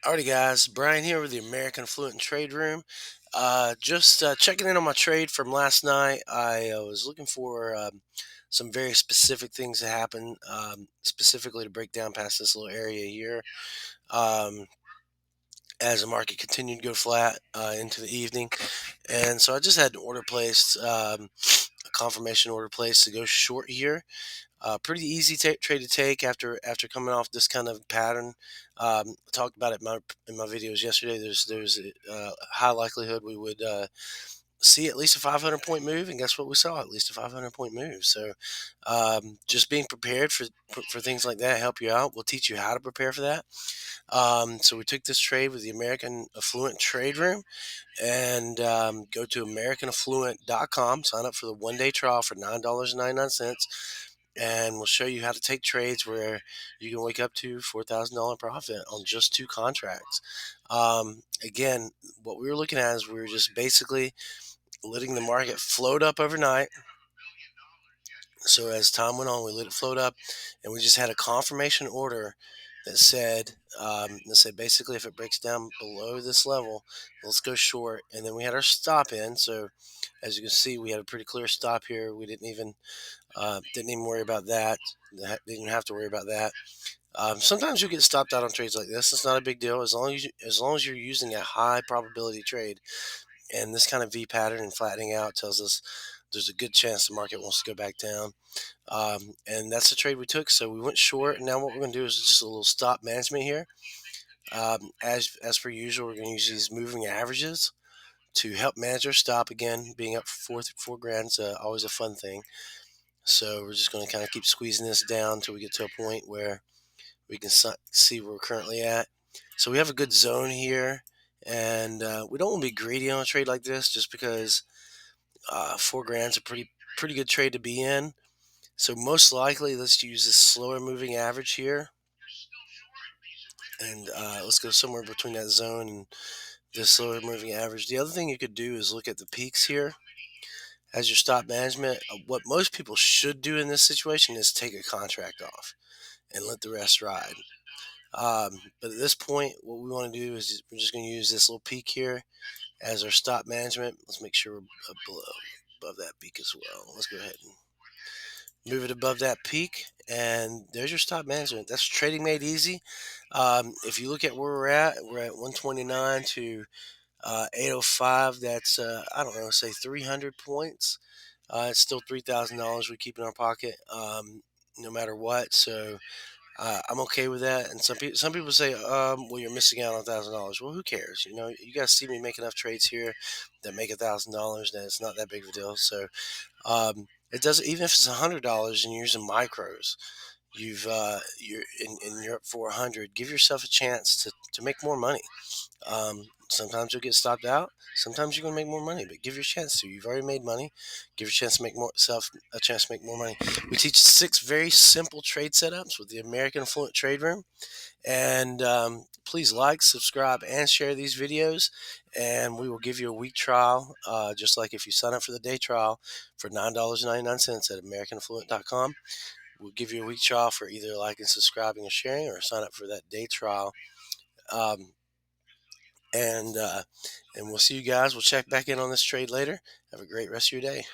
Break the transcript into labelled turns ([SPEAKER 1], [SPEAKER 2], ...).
[SPEAKER 1] Alrighty, guys. Brian here with the American Fluent Trade Room. Just checking in on my trade from last night. I was looking for some very specific things to happen, specifically to break down past this little area here. Um, as the market continued to go flat into the evening, and so I just had an order placed, a confirmation order placed to go short here. Pretty easy trade to take after coming off this kind of pattern. I talked about it in my videos yesterday. There's a high likelihood we would see at least a 500 point move, and guess what? We saw at least a 500 point move. So just being prepared for things like that help you out. We'll teach you how to prepare for that. So we took this trade with the American Affluent Trade Room, and go to AmericanAffluent.com. Sign up for the 1 day trial for $9.99, and we'll show you how to take trades where you can wake up to $4,000 profit on just two contracts. Again, what we were looking at is we were just basically letting the market float up overnight. So as time went on, we let it float up, and we just had a confirmation order that said basically if it breaks down below this level, let's go short. And then we had our stop in. So as you can see, we had a pretty clear stop here. We didn't even worry about that. Didn't have to worry about that. Sometimes you get stopped out on trades like this. It's not a big deal as long as you're using a high probability trade. And this kind of V pattern and flattening out tells us there's a good chance the market wants to go back down. And that's the trade we took. So we went short. And now what we're going to do is just a little stop management here. As per usual, we're going to use these moving averages to help manage our stop. Again, being up for four grand is always a fun thing. So we're just going to kind of keep squeezing this down until we get to a point where we can see where we're currently at. So we have a good zone here, and we don't want to be greedy on a trade like this, just because 4 grand's a pretty good trade to be in. So most likely, let's use this slower moving average here, and let's go somewhere between that zone and this slower moving average. The other thing you could do is look at the peaks here as your stop management. What most people should do in this situation is take a contract off and let the rest ride. But at this point, what we want to do is we're just going to use this little peak here as our stop management. Let's make sure we're above that peak as well. Let's go ahead and move it above that peak, and there's your stop management. That's trading made easy. If you look at where we're at 129 to 805. That's I don't know, say 300 points. It's still $3,000 we keep in our pocket, no matter what. So I'm okay with that. And some people say, well, you're missing out on $1,000. Well, who cares? You guys see me make enough trades here that make $1,000, then it's not that big of a deal. So it doesn't, even if it's $100 and you're using micros, you're up for 100. Give yourself a chance to make more money. Sometimes you'll get stopped out. Sometimes you're gonna make more money, but give your chance to. You've already made money. Give your chance to make more self a chance to make more money. We teach 6 very simple trade setups with the American Affluent Trade Room, and please like, subscribe, and share these videos. And we will give you a week trial, just like if you sign up for the day trial for $9.99 at AmericanAffluent.com. We'll give you a week trial for either liking, subscribing, or sharing, or sign up for that day trial. Um, and we'll see you guys. We'll check back in on this trade later. Have a great rest of your day.